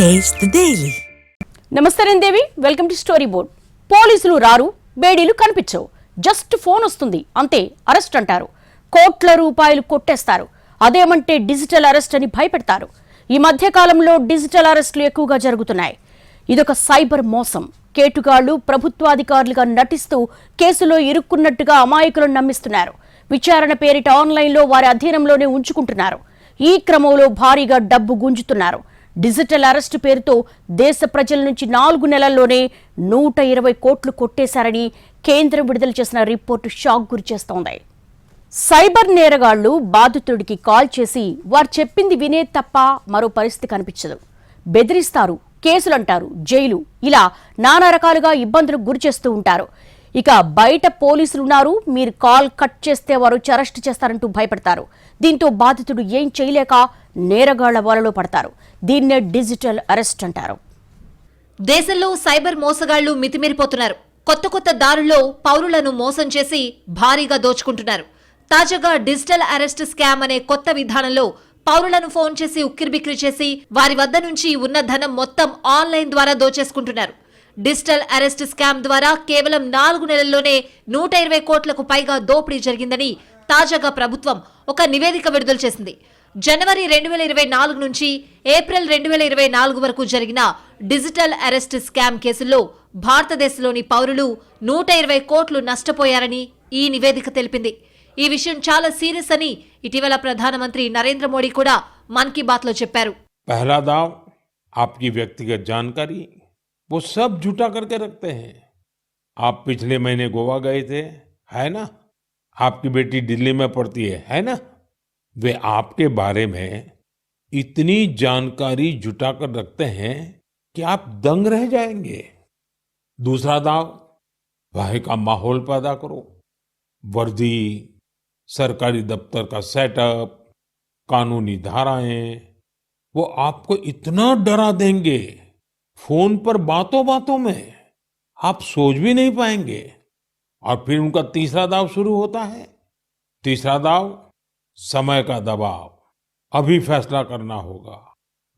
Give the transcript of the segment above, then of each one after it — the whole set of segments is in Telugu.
Taste the Daily. నమస్తే రందేవి, వెల్కమ్ టు స్టోరీ బోర్డ్. పోలీసులు రారు, బేడీలు కనిపించవు, జస్ట్ ఫోన్ వస్తుంది అంతే అరెస్ట్ అంటారు. కోట్ల రూపాయలు కొట్టేస్తారు. అదేమంటే డిజిటల్ అరెస్ట్ అని భయపెడతారు. ఈ మధ్య కాలంలో డిజిటల్ అరెస్టులు ఎక్కువగా జరుగుతున్నాయి. ఇదొక సైబర్ మోసం. కేటుగాళ్లు ప్రభుత్వాధికారులుగా నటిస్తూ కేసులో ఇరుక్కున్నట్టుగా అమాయకులను నమ్మిస్తున్నారు. విచారణ పేరిట ఆన్లైన్లో వారి అధీనంలోనే ఉంచుకుంటున్నారు. ఈ క్రమంలో భారీగా డబ్బు గుంజుతున్నారు. డిజిటల్ అరెస్టు పేరుతో దేశ ప్రజల నుంచి 4 నెలల్లోనే 120 కోట్లు కొట్టేశారని కేంద్రం విడుదల చేసిన రిపోర్టు షాక్ గురి చేస్తోంది. సైబర్ నేరగాళ్లు బాధితుడికి కాల్ చేసి వారు చెప్పింది వినే తప్ప మరో పరిస్థితి కనిపించదు. బెదిరిస్తారు, కేసులంటారు, జైలు, ఇలా నానా రకాలుగా ఇబ్బందులకు గురి చేస్తూ ఉంటారు. ఇక బయట పోలీసులున్నారు, మీరు కాల్ కట్ చేస్తే వారు అరెస్ట్ చేస్తారంటూ భయపడతారు. దీంతో బాధితుడు ఏం చేయలేక నేరగాళ్ల వలలో పడతారు. దీన్నే డిజిటల్ అరెస్ట్ అంటారు. దేశంలో సైబర్ మోసగాళ్లు మితిమీరిపోతున్నారు. కొత్త కొత్త దారుల్లో పౌరులను మోసం చేసి భారీగా దోచుకుంటున్నారు. తాజాగా డిజిటల్ అరెస్ట్ స్కామ్ అనే కొత్త విధానంలో పౌరులను ఫోన్ చేసి ఉక్కిరిబిక్కిరి చేసి వారి వద్ద నుంచి ఉన్న ధనం మొత్తం ఆన్లైన్ ద్వారా దోచేసుకుంటున్నారు. డిజిటల్ అరెస్ట్ స్కామ్ ద్వారా కేవలం 4 నెలల్లోనే 120 కోట్లకు పైగా దోపిడీ జరిగిందని తాజాగా ప్రభుత్వం ఒక నివేదిక విడుదల చేసింది. జనవరి 2024 నుంచి ఏప్రిల్ 2024 వరకు జరిగిన డిజిటల్ అరెస్ట్ స్కామ్ కేసుల్లో భారతదేశంలోని పౌరులు 120 కోట్లు నష్టపోయారని ఈ నివేదిక తెలిపింది. ఈ విషయం చాలా సీరియస్ అని ఇటీవల ప్రధానమంత్రి నరేంద్ర మోడీ కూడా మన్ కీ బాత్ లో చెప్పారు. पहला दाव आपकी व्यक्तिगत जानकारी वो सब जुटा करके रखते हैं. आप पिछले महीने गोवा गए थे, है ना? आपकी बेटी दिल्ली में पढ़ती है ना? वे आपके बारे में इतनी जानकारी जुटा कर रखते हैं कि आप दंग रह जाएंगे. दूसरा दाव, वहाँ का माहौल पैदा करो. वर्दी, सरकारी दफ्तर का सेटअप, कानूनी धाराएं, वो आपको इतना डरा देंगे, फोन पर बातों बातों में आप सोच भी नहीं पाएंगे. और फिर उनका तीसरा दाव शुरू होता है. तीसरा दाव, समय का दबाव. अभी फैसला करना होगा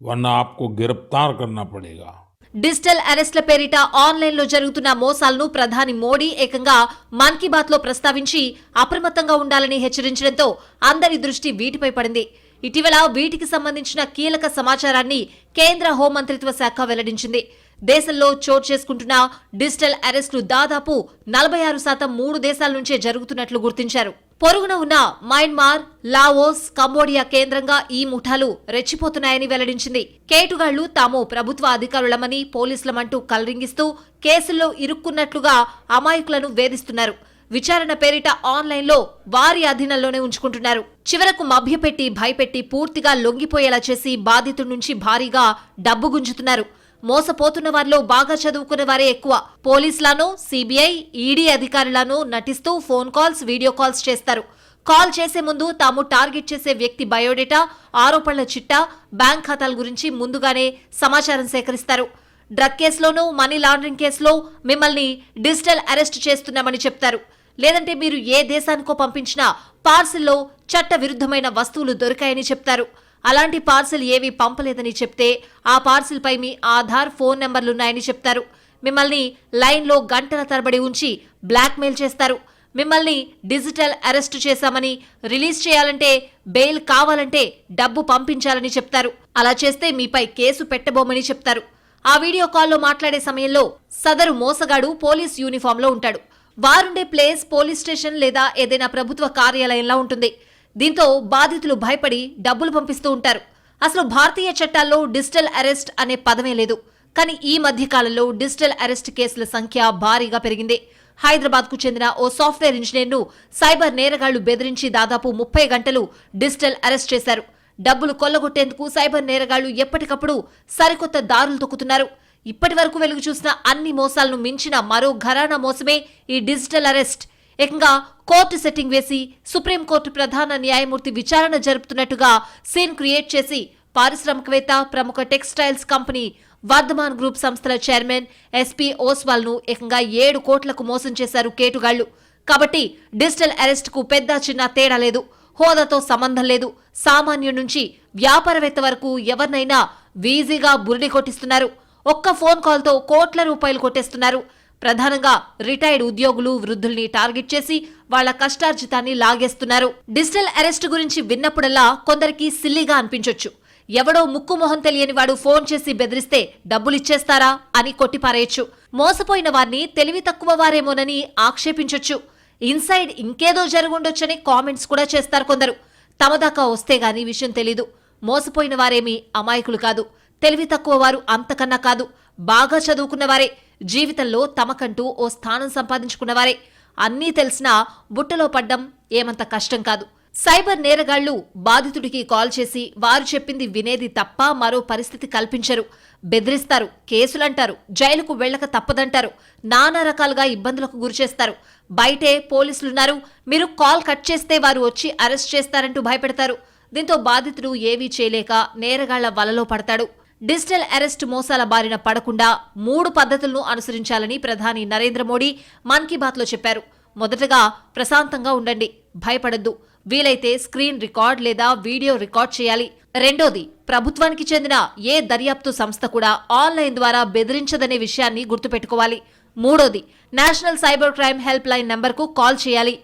वरना आपको गिरफ्तार करना पड़ेगा. డిజిటల్ అరెస్ట్ల పేరిట ఆన్లైన్ లో జరుగుతున్న మోసాలను ప్రధాని మోడీ ఏకంగా మన్ కీ బాత్ లో ప్రస్తావించి అప్రమత్తంగా ఉండాలని హెచ్చరించడంతో అందరి దృష్టి వీటిపై పడింది. ఇటీవల వీటికి సంబంధించిన కీలక సమాచారాన్ని కేంద్ర హోంమంత్రిత్వ శాఖ వెల్లడించింది. దేశంలో చోటు చేసుకుంటున్న డిజిటల్ అరెస్టులు దాదాపు 46% 3 దేశాల నుంచే జరుగుతున్నట్లు గుర్తించారు. పొరుగున ఉన్న మయన్మార్, లావోస్, కంబోడియా కేంద్రంగా ఈ ముఠాలు రెచ్చిపోతున్నాయని వెల్లడించింది. కేటుగాళ్లు తాము ప్రభుత్వ అధికారులమని పోలీసులమంటూ కలరింగిస్తూ కేసుల్లో ఇరుక్కున్నట్లుగా అమాయకులను వేధిస్తున్నారు. విచారణ పేరిట ఆన్లైన్లో వారి అధీనంలోనే ఉంచుకుంటున్నారు. చివరకు మభ్యపెట్టి భయపెట్టి పూర్తిగా లొంగిపోయేలా చేసి బాధితుడి నుంచి భారీగా డబ్బు గుంజుతున్నారు. మోసపోతున్న వారిలో బాగా చదువుకున్న వారే ఎక్కువ. పోలీసులను, సిబిఐ, ఈడీ అధికారులను నటిస్తూ ఫోన్ కాల్స్, వీడియో కాల్స్ చేస్తారు. కాల్ చేసే ముందు తాము టార్గెట్ చేసే వ్యక్తి బయోడేటా, ఆరోపణల చిట్టా, బ్యాంక్ ఖాతాల గురించి ముందుగానే సమాచారం సేకరిస్తారు. డ్రగ్ కేసులోనూ, మనీ లాండరింగ్ కేసులో మిమ్మల్ని డిజిటల్ అరెస్ట్ చేస్తున్నామని చెప్తారు. లేదంటే మీరు ఏ దేశానికో పంపించిన పార్సిల్లో చట్ట విరుద్ధమైన వస్తువులు దొరికాయని చెప్తారు. అలాంటి పార్సిల్ ఏవి పంపలేదని చెప్తే ఆ పార్సిల్ పై మీ ఆధార్, ఫోన్ నెంబర్లున్నాయని చెప్తారు. మిమ్మల్ని లైన్లో గంటల తరబడి ఉంచి బ్లాక్మెయిల్ చేస్తారు. మిమ్మల్ని డిజిటల్ అరెస్ట్ చేశామని, రిలీజ్ చేయాలంటే, బెయిల్ కావాలంటే డబ్బు పంపించాలని చెప్తారు. అలా చేస్తే మీపై కేసు పెట్టబోమని చెప్తారు. ఆ వీడియో కాల్లో మాట్లాడే సమయంలో సదరు మోసగాడు పోలీస్ యూనిఫామ్లో ఉంటాడు. వారుండే ప్లేస్ పోలీస్ స్టేషన్ లేదా ఏదైనా ప్రభుత్వ కార్యాలయంలో ఉంటుంది. దీంతో బాధితులు భయపడి డబ్బులు పంపిస్తూ ఉంటారు. అసలు భారతీయ చట్టాల్లో డిజిటల్ అరెస్ట్ అనే పదమే లేదు. కానీ ఈ మధ్య కాలంలో డిజిటల్ అరెస్ట్ కేసుల సంఖ్య భారీగా పెరిగింది. హైదరాబాద్ కు చెందిన ఓ సాఫ్ట్వేర్ ఇంజనీర్ను సైబర్ నేరగాళ్లు బెదిరించి దాదాపు 30 గంటలు డిజిటల్ అరెస్ట్ చేశారు. డబ్బులు కొల్లగొట్టేందుకు సైబర్ నేరగాళ్లు ఎప్పటికప్పుడు సరికొత్త దారులు తొక్కుతున్నారు. ఇప్పటి వరకు వెలుగు చూసిన అన్ని మోసాలను మించిన మరో ఘరానా మోసమే ఈ డిజిటల్ అరెస్ట్. ఏకంగా కోర్టు సెట్టింగ్ వేసి సుప్రీంకోర్టు ప్రధాన న్యాయమూర్తి విచారణ జరుపుతున్నట్టుగా సీన్ క్రియేట్ చేసి పారిశ్రామికవేత్త, ప్రముఖ టెక్స్టైల్స్ కంపెనీ వర్ధమాన్ గ్రూప్ సంస్థల చైర్మన్ ఎస్పీ ఓస్వాల్ ను ఏకంగా 7 కోట్లకు మోసం చేశారు కేటుగాళ్లు. కాబట్టి డిజిటల్ అరెస్ట్ కు పెద్ద చిన్న తేడా లేదు. హోదాతో సంబంధం లేదు. సామాన్యుడి నుంచి వ్యాపారవేత్త వరకు ఎవరినైనా వీజీగా బురిడి కొట్టిస్తున్నారు. ఒక్క ఫోన్ కాల్తో కోట్ల రూపాయలు కొట్టేస్తున్నారు. ప్రధానంగా రిటైర్డ్ ఉద్యోగులు, వృద్ధుల్ని టార్గెట్ చేసి వాళ్ల కష్టార్జితాన్ని లాగేస్తున్నారు. డిజిటల్ అరెస్ట్ గురించి విన్నప్పుడల్లా కొందరికి సిల్లీగా అనిపించొచ్చు. ఎవడో ముక్కు మొహం తెలియని వాడు ఫోన్ చేసి బెదిరిస్తే డబ్బులిచ్చేస్తారా అని కొట్టిపారేయచ్చు. మోసపోయిన వారిని తెలివి తక్కువ వారేమోనని ఆక్షేపించొచ్చు. ఇన్సైడ్ ఇంకేదో జరుగుండొచ్చని కామెంట్స్ కూడా చేస్తారు కొందరు. తమ దాకా వస్తే గాని విషయం తెలీదు. మోసపోయిన వారేమీ అమాయకులు కాదు. తెలివి తక్కువ వారు అంతకన్నా కాదు. బాగా చదువుకున్నవారే, జీవితంలో తమకంటూ ఓ స్థానం సంపాదించుకున్నవారే. అన్నీ తెలిసినా బుట్టలో పడ్డం ఏమంత కష్టం కాదు. సైబర్ నేరగాళ్లు బాధితుడికి కాల్ చేసి వారు చెప్పింది వినేది తప్ప మరో పరిస్థితి కల్పించరు. బెదిరిస్తారు, కేసులంటారు, జైలుకు వెళ్లక తప్పదంటారు, నానా రకాలుగా ఇబ్బందులకు గురిచేస్తారు. బయటే పోలీసులున్నారు, మీరు కాల్ కట్ చేస్తే వారు వచ్చి అరెస్ట్ చేస్తారంటూ భయపెడతారు. దీంతో బాధితుడు ఏవీ చేయలేక నేరగాళ్ల వలలో పడతాడు. డిజిటల్ అరెస్ట్ మోసాల బారిన పడకుండా 3 పద్ధతులను అనుసరించాలని ప్రధాని నరేంద్ర మోడీ మన్ కీ బాత్లో చెప్పారు. మొదటగా ప్రశాంతంగా ఉండండి, భయపడద్దు. వీలైతే స్క్రీన్ రికార్డ్ లేదా వీడియో రికార్డ్ చేయాలి. రెండోది, ప్రభుత్వానికి చెందిన ఏ దర్యాప్తు సంస్థ కూడా ఆన్లైన్ ద్వారా బెదిరించదనే విషయాన్ని గుర్తుపెట్టుకోవాలి. మూడోది, national cyber crime help line నంబర్కు కాల్ చేయాలి.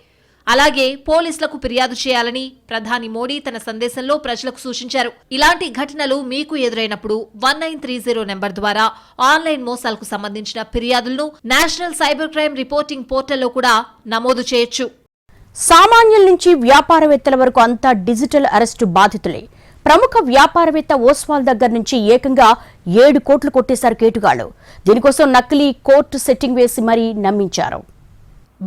అలాగే పోలీసులకు ఫిర్యాదు చేయాలని ప్రధాని మోడీ తన సందేశంలో ప్రజలకు సూచించారు. ఇలాంటి ఘటనలు మీకు ఎదురైనప్పుడు 1930 నెంబర్ ద్వారా ఆన్లైన్ మోసాలకు సంబంధించిన ఫిర్యాదులను నేషనల్ సైబర్ క్రైమ్ రిపోర్టింగ్ పోర్టల్లో కూడా నమోదు చేయొచ్చు. సామాన్యుల నుంచి వ్యాపారవేత్తల వరకు అంతా డిజిటల్ అరెస్టు బాధితులే. ప్రముఖ వ్యాపారవేత్త ఓస్వాల్ దగ్గర నుంచి ఏకంగా 7 కోట్లు కొట్టేశారు కేటుగాళ్లు. దీనికోసం నకిలీ కోర్టు సెట్టింగ్ వేసి మరీ నమ్మించారు.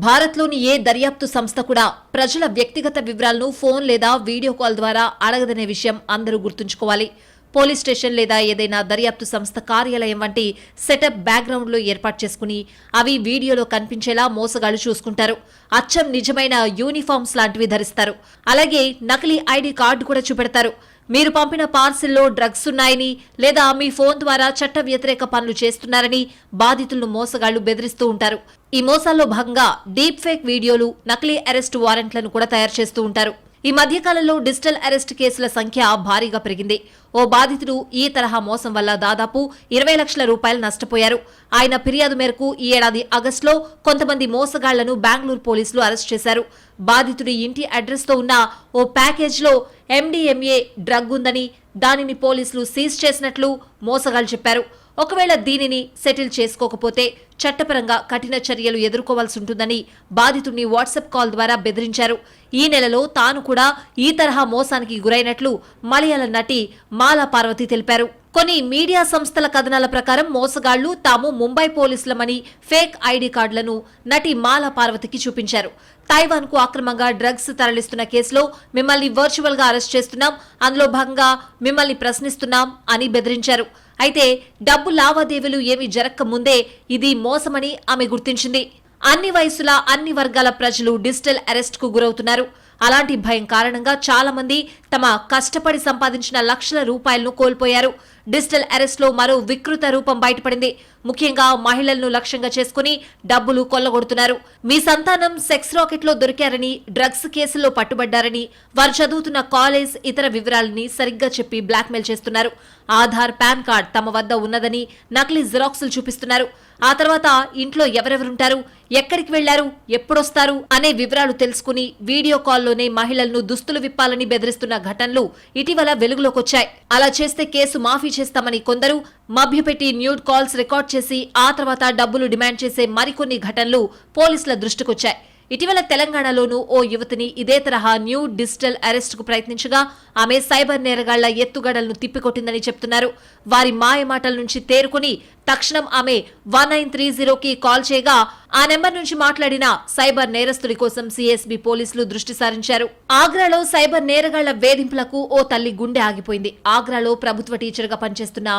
భారత్లోని ఏ దర్యాప్తు సంస్థ కూడా ప్రజల వ్యక్తిగత వివరాలను ఫోన్ లేదా వీడియో కాల్ ద్వారా అడగదనే విషయం అందరూ గుర్తుంచుకోవాలి. పోలీస్ స్టేషన్ లేదా ఏదైనా దర్యాప్తు సంస్థ కార్యాలయం వంటి సెటప్ బ్యాక్గ్రౌండ్లో ఏర్పాటు చేసుకుని అవి వీడియోలో కనిపించేలా మోసగాళ్లు చూసుకుంటారు. అచ్చం నిజమైన యూనిఫామ్స్ లాంటివి ధరిస్తారు. అలాగే నకిలీ ఐడి కార్డు కూడా చూపెడతారు. మీరు పంపిన పార్సిల్లో డ్రగ్స్ ఉన్నాయని లేదా మీ ఫోన్ ద్వారా చట్ట వ్యతిరేక పనులు చేస్తున్నారని బాధితులను మోసగాళ్లు బెదిరిస్తూ ఉంటారు. ఈ మోసాల్లో భాగంగా డీప్ ఫేక్ వీడియోలు, నకిలీ అరెస్ట్ వారెంట్లను కూడా తయారు చేస్తూ ఉంటారు. ఈ మధ్యకాలంలో డిజిటల్ అరెస్ట్ కేసుల సంఖ్య భారీగా పెరిగింది. ఓ బాధితుడు ఈ తరహా మోసం వల్ల దాదాపు 20 లక్షల రూపాయలు నష్టపోయారు. ఆయన ఫిర్యాదు మేరకు ఈ ఏడాది ఆగస్టులో కొంతమంది మోసగాళ్లను బెంగళూరు పోలీసులు అరెస్ట్ చేశారు. బాధితుడి ఇంటి అడ్రస్తో ఉన్న ఓ ప్యాకేజ్లో MDMA డ్రగ్ ఉందని, దానిని పోలీసులు సీజ్ చేసినట్లు మోసగాళ్లు చెప్పారు. ఒకవేళ దీనిని సెటిల్ చేసుకోకపోతే చట్టపరంగా కఠిన చర్యలు ఎదుర్కోవాల్సి ఉంటుందని బాధితుడిని వాట్సాప్ కాల్ ద్వారా బెదిరించారు. ఈ నెలలో తాను కూడా ఈ తరహా మోసానికి గురైనట్లు మలయాళ నటి మాలా పార్వతి తెలిపారు. కొన్ని మీడియా సంస్థల కథనాల ప్రకారం మోసగాళ్లు తాము ముంబై పోలీసులమని ఫేక్ ఐడి కార్డులను నటి మాలా పార్వతికి చూపించారు. తైవాన్ కు అక్రమంగా డ్రగ్స్ తరలిస్తున్న కేసులో మిమ్మల్ని వర్చువల్ గా అరెస్ట్ చేస్తున్నాం, అందులో భాగంగా మిమ్మల్ని ప్రశ్నిస్తున్నాం అని బెదిరించారు. అయితే డబ్బు లావాదేవీలు ఏమీ జరక్క ముందే ఇది మోసమని ఆమె గుర్తించింది. అన్ని వయసుల, అన్ని వర్గాల ప్రజలు డిజిటల్ అరెస్ట్ కు గురవుతున్నారు. అలాంటి భయం కారణంగా చాలా మంది తమ కష్టపడి సంపాదించిన లక్షల రూపాయలను కోల్పోయారు. డిజిటల్ అరెస్ట్ లో మరో వికృత రూపం బయటపడింది. ముఖ్యంగా మహిళలను లక్ష్యంగా చేసుకుని డబ్బులు కొల్లగొడుతున్నారు. మీ సంతానం సెక్స్ రాకెట్ లో దొరికారని, డ్రగ్స్ కేసుల్లో పట్టుబడ్డారని, వారు చదువుతున్న కాలేజ్ ఇతర వివరాలని సరిగ్గా చెప్పి బ్లాక్మెయిల్ చేస్తున్నారు. ఆధార్, పాన్ కార్డ్ తమ వద్ద ఉన్నదని నకిలీ జిరాక్సులు చూపిస్తున్నారు. ఆ తర్వాత ఇంట్లో ఎవరెవరుంటారు, ఎక్కడికి వెళ్లారు, ఎప్పుడొస్తారు అనే వివరాలు తెలుసుకుని వీడియో కాల్లోనే మహిళలను దుస్తులు విప్పాలని బెదిరిస్తున్న ఘటనలు ఇటీవల వెలుగులోకొచ్చాయి. అలా చేస్తే కేసు మాఫీ చేస్తామని కొందరు, మభ్యపెట్టి న్యూడ్ కాల్స్ రికార్డ్ చేసి ఆ తర్వాత డబ్బులు డిమాండ్ చేసే మరికొన్ని ఘటనలు పోలీసుల దృష్టికొచ్చాయి. ఇటీవల తెలంగాణలోనూ ఓ యువతిని ఇదే తరహా న్యూ డిజిటల్ అరెస్ట్ కు ప్రయత్నించగా ఆమె సైబర్ నేరగాళ్ల ఎత్తుగడలను తిప్పికొట్టిందని చెప్తున్నారు. వారి మాయమాటల నుంచి తేరుకుని తక్షణం ఆమె 1930కి కాల్ చేయగా ఆ నెంబర్ నుంచి మాట్లాడిన సైబర్ నేరస్తుడి కోసం సిఎస్బి పోలీసులు దృష్టి సారించారు. ఆగ్రాలో సైబర్ నేరగాళ్ల వేధింపులకు ఓ తల్లి గుండె ఆగిపోయింది. ఆగ్రాలో ప్రభుత్వ టీచర్గా పనిచేస్తున్న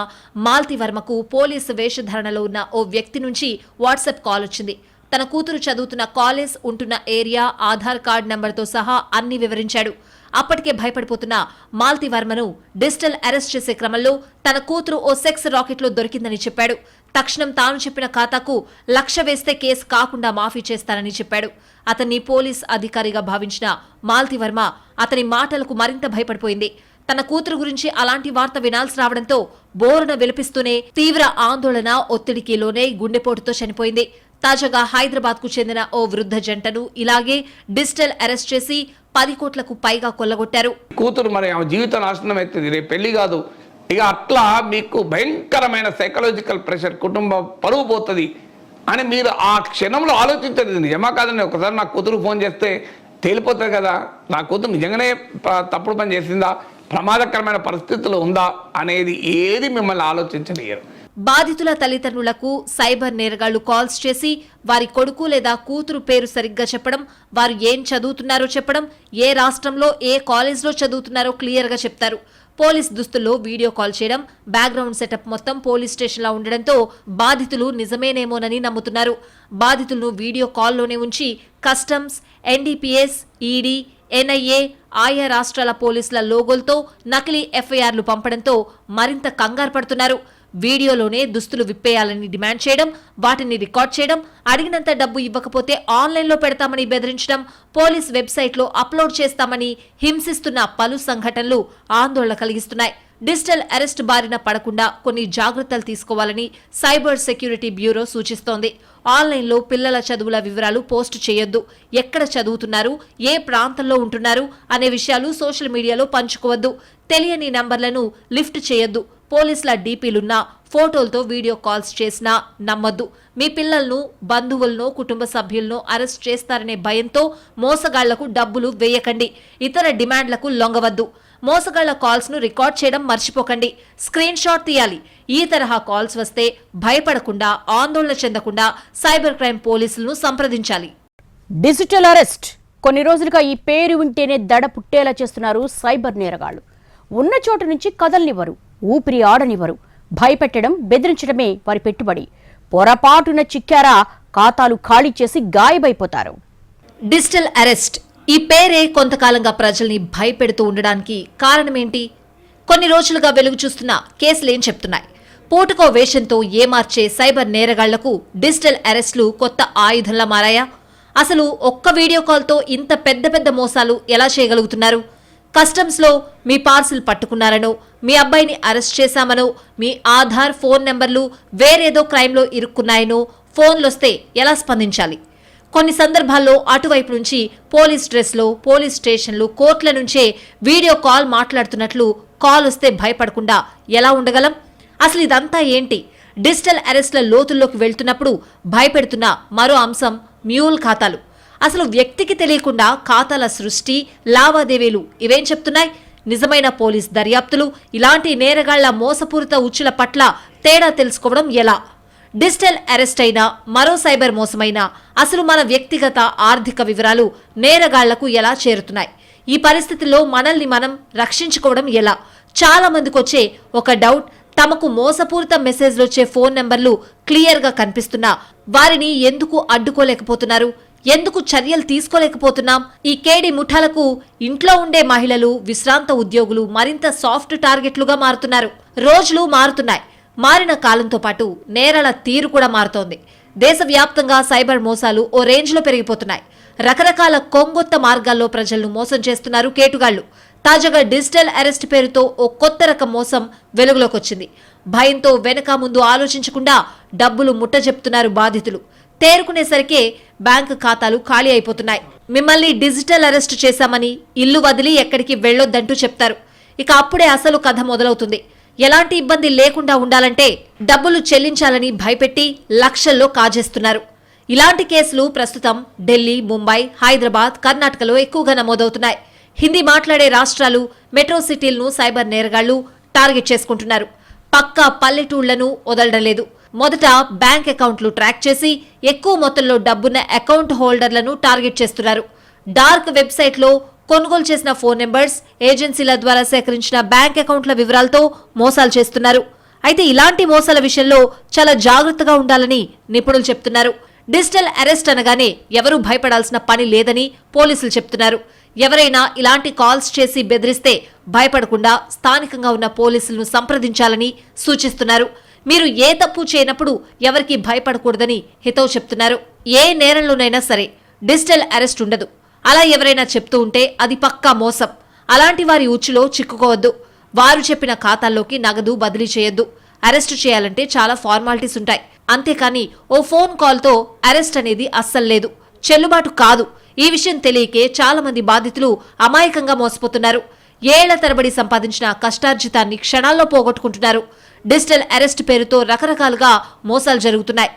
మాల్తి వర్మకు పోలీసు వేషధారణలో ఉన్న ఓ వ్యక్తి నుంచి వాట్సాప్ కాల్ వచ్చింది. తన కూతురు చదువుతున్న కాలేజ్, ఉంటున్న ఏరియా, ఆధార్ కార్డు నంబర్తో సహా అన్ని వివరించాడు. అప్పటికే భయపడిపోతున్న మాల్తి వర్మను డిజిటల్ అరెస్ట్ చేసే క్రమంలో తన కూతురు ఓ సెక్స్ రాకెట్లో దొరికిందని చెప్పాడు. తక్షణం తాను చెప్పిన ఖాతాకు 1,00,000 వేస్తే కేసు కాకుండా మాఫీ చేస్తానని చెప్పాడు. అతన్ని పోలీస్ అధికారిగా భావించిన మాలతి వర్మ అతని మాటలకు మరింత భయపడిపోయింది. తన కూతురు గురించి అలాంటి వార్త వినాల్సి రావడంతో బోరున విలపిస్తూనే తీవ్ర ఆందోళన, ఒత్తిడికి లోనై గుండెపోటుతో చనిపోయింది. తాజాగా హైదరాబాద్ కు చెందిన ఓ వృద్ధ జంటను ఇలాగే డిజిటల్ అరెస్ట్ చేసి 10 కోట్లకు పైగా కొల్లగొట్టారు. కూతురు మరి ఆమె జీవిత నాశనం అవుతుంది, రేపు పెళ్లి కాదు. ఇక అట్లా మీకు భయంకరమైన సైకలాజికల్ ప్రెషర్, కుటుంబం పరువు పోతుంది అని మీరు ఆ క్షణంలో ఆలోచించండి. నిజమా కాదని ఒకసారి నా కూతురు ఫోన్ చేస్తే తేలిపోతుంది కదా, నా కూతురు నిజంగానే తప్పుడు పని చేసిందా, ప్రమాదకరమైన పరిస్థితులు ఉందా అనేది ఏది మిమ్మల్ని ఆలోచించలేరు. బాధితుల తల్లిదండ్రులకు సైబర్ నేరగాళ్లు కాల్స్ చేసి వారి కొడుకు లేదా కూతురు పేరు సరిగ్గా చెప్పడం, వారు ఏం చదువుతున్నారో చెప్పడం, ఏ రాష్ట్రంలో ఏ కాలేజ్లో చదువుతున్నారో క్లియర్గా చెప్తారు. పోలీస్ దుస్తుల్లో వీడియో కాల్ చేయడం, బ్యాక్గ్రౌండ్ సెటప్ మొత్తం పోలీస్ స్టేషన్లా ఉండడంతో బాధితులు నిజమేనేమోనని నమ్ముతున్నారు. బాధితులను వీడియో కాల్లోనే ఉంచి కస్టమ్స్, ఎన్డీపీఎస్, ఈడీ, ఎన్ఐఏ, ఆయా రాష్ట్రాల పోలీసుల లోగోలతో నకిలీ ఎఫ్ఐఆర్లు పంపడంతో మరింత కంగారు పడుతున్నారు. వీడియోలోనే దుస్తులు విప్పేయాలని డిమాండ్ చేయడం, వాటిని రికార్డ్ చేయడం, అడిగినంత డబ్బు ఇవ్వకపోతే ఆన్లైన్లో పెడతామని బెదిరించడం, పోలీస్ వెబ్సైట్లో అప్లోడ్ చేస్తామని హింసిస్తున్న పలు సంఘటనలు ఆందోళన కలిగిస్తున్నాయి. డిజిటల్ అరెస్ట్ బారిన పడకుండా కొన్ని జాగ్రత్తలు తీసుకోవాలని సైబర్ సెక్యూరిటీ బ్యూరో సూచిస్తోంది. ఆన్లైన్లో పిల్లల చదువుల వివరాలు పోస్టు చేయొద్దు, ఎక్కడ చదువుతున్నారు, ఏ ప్రాంతంలో ఉంటున్నారు అనే విషయాలు సోషల్ మీడియాలో పంచుకోవద్దు, తెలియని నంబర్లను లిఫ్ట్ చేయొద్దు, పోలీసుల డీపీలున్నా ఫోటోలతో వీడియో కాల్స్ చేసినా నమ్మొద్దు. మీ పిల్లలను, బంధువులను, కుటుంబ సభ్యులను అరెస్ట్ చేస్తారనే భయంతో మోసగాళ్లకు డబ్బులు వేయకండి, ఇతర డిమాండ్లకు లొంగవద్దు. మోసగాళ్ల కాల్స్ ను రికార్డ్ చేయడం మర్చిపోకండి, స్క్రీన్ షాట్ తీయాలి. ఈ తరహా కాల్స్ వస్తే భయపడకుండా, ఆందోళన చెందకుండా సైబర్ క్రైమ్ పోలీసులను సంప్రదించాలి. Digital arrest. కొన్ని రోజులుగా ఈ పేరు వింటేనే దడ పుట్టేలా చేస్తున్నారు సైబర్ నేరగాళ్లు. ఉన్న చోటు నుంచి కదలనివ్వరు, ఊపిరి ఆడనివ్వరు. భయపెట్టడం, బెదిరించడమే వారి పెట్టుబడి. పొరపాటున చిక్కారా ఖాతాలు ఖాళీ చేసి గాయబైపోతారు. డిజిటల్ అరెస్ట్ ఈ పేరే కొంతకాలంగా ప్రజల్ని భయపెడుతూ ఉండడానికి కారణమేంటి? కొన్ని రోజులుగా వెలుగు చూస్తున్న కేసులేం చెప్తున్నాయి? పూటకో వేషంతో ఏమార్చే సైబర్ నేరగాళ్లకు డిజిటల్ అరెస్టులు కొత్త ఆయుధంలా మారాయా? అసలు ఒక్క వీడియో కాల్తో ఇంత పెద్ద పెద్ద మోసాలు ఎలా చేయగలుగుతున్నారు? కస్టమ్స్లో మీ పార్సిల్ పట్టుకున్నారనో, మీ అబ్బాయిని అరెస్ట్ చేశామనో, మీ ఆధార్, ఫోన్ నెంబర్లు వేరేదో క్రైమ్లో ఇరుక్కున్నాయనో ఫోన్లొస్తే ఎలా స్పందించాలి? కొన్ని సందర్భాల్లో అటువైపు నుంచి పోలీస్ డ్రెస్లో, పోలీస్ స్టేషన్లు, కోర్టుల నుంచే వీడియో కాల్ మాట్లాడుతున్నట్లు కాల్ వస్తే భయపడకుండా ఎలా ఉండగలం? అసలు ఇదంతా ఏంటి? డిజిటల్ అరెస్ట్ల లోతుల్లోకి వెళ్తున్నప్పుడు భయపెడుతున్న మరో అంశం మ్యూల్ ఖాతాలు. అసలు వ్యక్తికి తెలియకుండా ఖాతాల సృష్టి, లావాదేవీలు ఇవేం చెప్తున్నాయి? నిజమైన పోలీస్ దర్యాప్తులు ఇలాంటి నేరగాళ్ల మోసపూరిత ఉచ్చుల పట్ల తేడా తెలుసుకోవడం ఎలా? డిజిటల్ అరెస్ట్ అయినా, మరో సైబర్ మోసమైనా అసలు మన వ్యక్తిగత ఆర్థిక వివరాలు నేరగాళ్లకు ఎలా చేరుతున్నాయి? ఈ పరిస్థితుల్లో మనల్ని మనం రక్షించుకోవడం ఎలా? చాలా మందికి వచ్చే ఒక డౌట్, తమకు మోసపూరిత మెసేజ్లు వచ్చే ఫోన్ నెంబర్లు క్లియర్గా కనిపిస్తున్నా వారిని ఎందుకు అడ్డుకోలేకపోతున్నారు? ఎందుకు చర్యలు తీసుకోలేకపోతున్నాం? ఈ కేడి ముఠాలకు ఇంట్లో ఉండే మహిళలు, విశ్రాంత ఉద్యోగులు మరింత సాఫ్ట్ టార్గెట్లుగా మారుతున్నారు. రోజులు మారుతున్నాయి, మారిన కాలంతో పాటు నేరాల తీరు కూడా మారుతోంది. దేశవ్యాప్తంగా సైబర్ మోసాలు ఓ రేంజ్లో పెరిగిపోతున్నాయి. రకరకాల కొంగొత్త మార్గాల్లో ప్రజలను మోసం చేస్తున్నారు కేటుగాళ్లు. తాజాగా డిజిటల్ అరెస్ట్ పేరుతో ఓ కొత్త రకం మోసం వెలుగులోకి వచ్చింది. భయంతో వెనక ముందు ఆలోచించకుండా డబ్బులు ముట్టజెప్తున్నారు బాధితులు. తేరుకునేసరికే బ్యాంకు ఖాతాలు ఖాళీ అయిపోతున్నాయి. మిమ్మల్ని డిజిటల్ అరెస్ట్ చేశామని ఇల్లు వదిలి ఎక్కడికి వెళ్లొద్దంటూ చెప్తారు. ఇక అప్పుడే అసలు కథ మొదలవుతుంది. ఎలాంటి ఇబ్బంది లేకుండా ఉండాలంటే డబ్బులు చెల్లించాలని భయపెట్టి లక్షల్లో కాజేస్తున్నారు. ఇలాంటి కేసులు ప్రస్తుతం ఢిల్లీ, ముంబై, హైదరాబాద్, కర్ణాటకలో ఎక్కువగా నమోదవుతున్నాయి. హిందీ మాట్లాడే రాష్ట్రాలు, మెట్రో సిటీలను సైబర్ నేరగాళ్లు టార్గెట్ చేసుకుంటున్నారు. పక్కా పల్లెటూళ్లను వదలడం లేదు. మొదట బ్యాంక్ అకౌంట్లు ట్రాక్ చేసి ఎక్కువ మొత్తంలో డబ్బున్న అకౌంట్ హోల్డర్లను టార్గెట్ చేస్తున్నారు. డార్క్ వెబ్సైట్లో కొనుగోలు చేసిన ఫోన్ నెంబర్స్, ఏజెన్సీల ద్వారా సేకరించిన బ్యాంక్ అకౌంట్ల వివరాలతో మోసాలు చేస్తున్నారు. అయితే ఇలాంటి మోసాల విషయంలో చాలా జాగ్రత్తగా ఉండాలని నిపుణులు చెప్తున్నారు. డిజిటల్ అరెస్ట్ అనగానే ఎవరూ భయపడాల్సిన పని లేదని పోలీసులు చెప్తున్నారు. ఎవరైనా ఇలాంటి కాల్స్ చేసి బెదిరిస్తే భయపడకుండా స్థానికంగా ఉన్న పోలీసులను సంప్రదించాలని సూచిస్తున్నారు. మీరు ఏ తప్పు చేయనప్పుడు ఎవరికి భయపడకూడదని హితవు చెప్తున్నారు. ఏ నేరంలోనైనా సరే డిజిటల్ అరెస్ట్ ఉండదు. అలా ఎవరైనా చెప్తూ ఉంటే అది పక్కా మోసం. అలాంటి వారి ఉచ్చులో చిక్కుకోవద్దు. వారు చెప్పిన ఖాతాల్లోకి నగదు బదిలీ చేయొద్దు. అరెస్టు చేయాలంటే చాలా ఫార్మాలిటీస్ ఉంటాయి. అంతేకాని ఓ ఫోన్ కాల్తో అరెస్ట్ అనేది అస్సలు లేదు, చెల్లుబాటు కాదు. ఈ విషయం తెలియకే చాలా మంది బాధితులు అమాయకంగా మోసపోతున్నారు. ఏళ్ల తరబడి సంపాదించిన కష్టార్జితాన్ని క్షణాల్లో పోగొట్టుకుంటున్నారు. డిజిటల్ అరెస్ట్ పేరుతో రకరకాలుగా మోసాలు జరుగుతున్నాయి.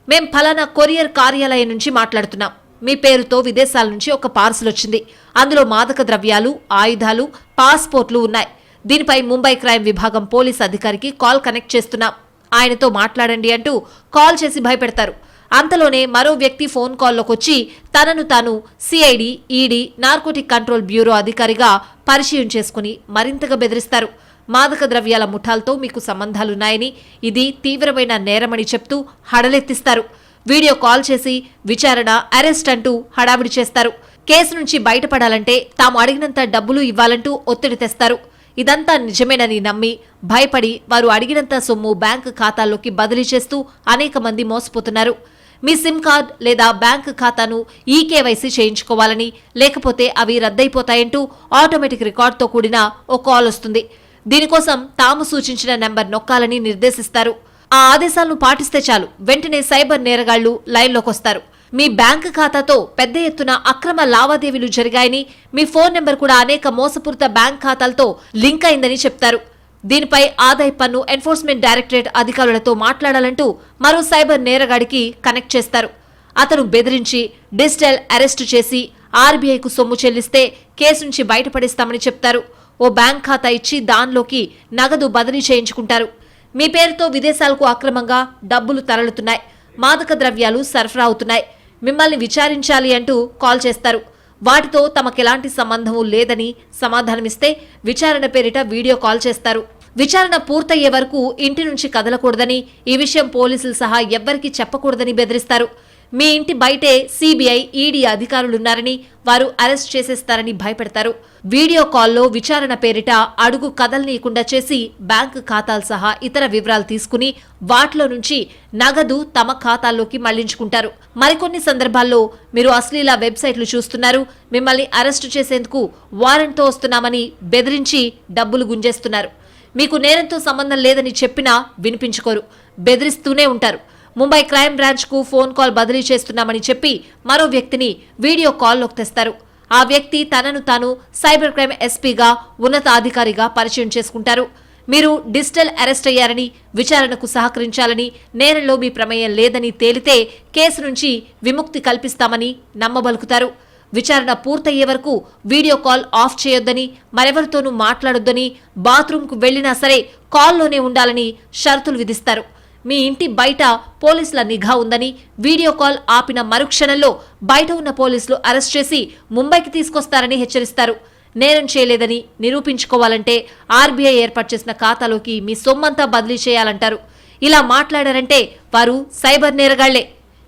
మేం ఫలానా కొరియర్ కార్యాలయం నుంచి మాట్లాడుతున్నాం. మీ పేరుతో విదేశాల నుంచి ఒక పార్సల్ వచ్చింది. అందులో మాదక ద్రవ్యాలు, ఆయుధాలు, పాస్పోర్ట్లు ఉన్నాయి. దీనిపై ముంబై క్రైమ్ విభాగం పోలీస్ అధికారికి కాల్ కనెక్ట్ చేస్తున్నాం, ఆయనతో మాట్లాడండి అంటూ కాల్ చేసి భయపెడతారు. అంతలోనే మరో వ్యక్తి ఫోన్ కాల్లోకొచ్చి తనను తాను CID, ED, narcotic control bureau అధికారిగా పరిచయం చేసుకుని మరింతగా బెదిరిస్తారు. మాదక ద్రవ్యాల ముఠాలతో మీకు సంబంధాలున్నాయని, ఇది తీవ్రమైన నేరమని చెప్తూ హడలెత్తిస్తారు. వీడియో కాల్ చేసి విచారణ, అరెస్ట్ అంటూ హడావిడి చేస్తారు. కేసు నుంచి బయటపడాలంటే తాము అడిగినంత డబ్బులు ఇవ్వాలంటూ ఒత్తిడి తెస్తారు. ఇదంతా నిజమేనని నమ్మి భయపడి వారు అడిగినంత సొమ్ము బ్యాంకు ఖాతాల్లోకి బదిలీ చేస్తూ అనేక మంది మోసపోతున్నారు. మీ సిమ్ కార్డ్ లేదా బ్యాంకు ఖాతాను ఈకేవైసీ చేయించుకోవాలని, లేకపోతే అవి రద్దయిపోతాయంటూ ఆటోమేటిక్ రికార్డుతో కూడిన ఓ కాల్ వస్తుంది. దీనికోసం తాము సూచించిన నెంబర్ నొక్కాలని నిర్దేశిస్తారు. ఆ ఆదేశాలను పాటిస్తే చాలు, వెంటనే సైబర్ నేరగాళ్లు లైన్లోకొస్తారు. మీ బ్యాంకు ఖాతాతో పెద్ద ఎత్తున అక్రమ లావాదేవీలు జరిగాయని, మీ ఫోన్ నెంబర్ కూడా అనేక మోసపూరిత బ్యాంక్ ఖాతాలతో లింక్ అయిందని చెప్తారు. దీనిపై ఆదాయ పన్ను ఎన్ఫోర్స్మెంట్ డైరెక్టరేట్ అధికారులతో మాట్లాడాలంటూ మరో సైబర్ నేరగాడికి కనెక్ట్ చేస్తారు. అతను బెదిరించి డిజిటల్ అరెస్టు చేసి ఆర్బీఐకు సొమ్ము చెల్లిస్తే కేసు నుంచి బయటపడేస్తామని చెప్తారు. ఓ బ్యాంక్ ఖాతా ఇచ్చి దానిలోకి నగదు బదిలీ చేయించుకుంటారు. మీ పేరుతో విదేశాలకు అక్రమంగా డబ్బులు తరలుతున్నాయి, మాదక ద్రవ్యాలు సరఫరా అవుతున్నాయి, మిమ్మల్ని విచారించాలి అంటూ కాల్ చేస్తారు. వాటితో తమకెలాంటి సంబంధము లేదని సమాధానమిస్తే విచారణ పేరిట వీడియో కాల్ చేస్తారు. విచారణ పూర్తయ్యే వరకు ఇంటి నుంచి కదలకూడదని, ఈ విషయం పోలీసులు సహా ఎవ్వరికీ చెప్పకూడదని బెదిరిస్తారు. మీ ఇంటి బయటే సిబిఐ, ఈడీ అధికారులున్నారని, వారు అరెస్ట్ చేసేస్తారని భయపెడతారు. వీడియో కాల్లో విచారణ పేరిట అడుగు కదలనీయకుండా చేసి బ్యాంకు ఖాతాలు సహా ఇతర వివరాలు తీసుకుని వాటిలో నుంచి నగదు తమ ఖాతాల్లోకి మళ్లించుకుంటారు. మరికొన్ని సందర్భాల్లో మీరు అశ్లీల వెబ్సైట్లు చూస్తున్నారు, మిమ్మల్ని అరెస్టు చేసేందుకు వారెంట్తో వస్తున్నామని బెదిరించి డబ్బులు గుంజేస్తున్నారు. మీకు నేరంతో సంబంధం లేదని చెప్పినా వినిపించుకోరు, బెదిరిస్తూనే ఉంటారు. ముంబై క్రైమ్ బ్రాంచ్ కు ఫోన్ కాల్ బదిలీ చేస్తున్నామని చెప్పి మరో వ్యక్తిని వీడియో కాల్లోకి తెస్తారు. ఆ వ్యక్తి తనను తాను సైబర్ క్రైమ్ ఎస్పీగా, ఉన్నతాధికారిగా పరిచయం చేసుకుంటారు. మీరు డిజిటల్ అరెస్ట్ అయ్యారని, విచారణకు సహకరించాలని, నేరంలో మీ ప్రమేయం లేదని తేలితే కేసు నుంచి విముక్తి కల్పిస్తామని నమ్మబలుకుతారు. విచారణ పూర్తయ్యే వరకు వీడియో కాల్ ఆఫ్ చేయొద్దని, మరెవరితోనూ మాట్లాడొద్దని, బాత్రూంకు వెళ్లినా సరే కాల్లోనే ఉండాలని షరతులు విధిస్తారు. మీ ఇంటి బయట పోలీసుల నిఘా ఉందని, వీడియో కాల్ ఆపిన మరుక్షణంలో బయట ఉన్న పోలీసులు అరెస్ట్ చేసి ముంబైకి తీసుకొస్తారని హెచ్చరిస్తారు. నేరం చేయలేదని నిరూపించుకోవాలంటే ఆర్బీఐ ఏర్పాటు చేసిన ఖాతాలోకి మీ సొమ్మంతా బదిలీ చేయాలంటారు. ఇలా మాట్లాడారంటే వారు సైబర్ నేరగాళ్లే.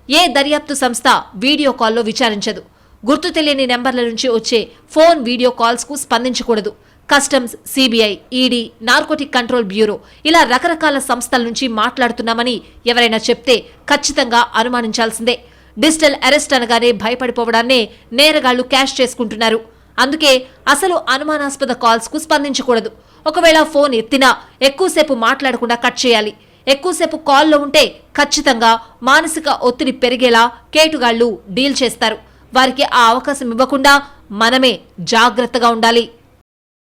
ఏ దర్యాప్తు సంస్థ వీడియో కాల్లో విచారించదు. గుర్తు తెలియని నెంబర్ల నుంచి వచ్చే ఫోన్ వీడియో కాల్స్కు స్పందించకూడదు. Customs, CBI, ED, narcotic control bureau ఇలా రకరకాల సంస్థల నుంచి మాట్లాడుతున్నామని ఎవరైనా చెప్తే ఖచ్చితంగా అనుమానించాల్సిందే. డిజిటల్ అరెస్ట్ అనగానే భయపడిపోవడాన్నే నేరగాళ్లు క్యాష్ చేసుకుంటున్నారు. అందుకే అసలు అనుమానాస్పద కాల్స్ కు స్పందించకూడదు. ఒకవేళ ఫోన్ ఎత్తినా ఎక్కువసేపు మాట్లాడకుండా కట్ చేయాలి. ఎక్కువసేపు కాల్లో ఉంటే ఖచ్చితంగా మానసిక ఒత్తిడి పెరిగేలా కేటుగాళ్లు డీల్ చేస్తారు. వారికి ఆ అవకాశం ఇవ్వకుండా మనమే జాగ్రత్తగా ఉండాలి.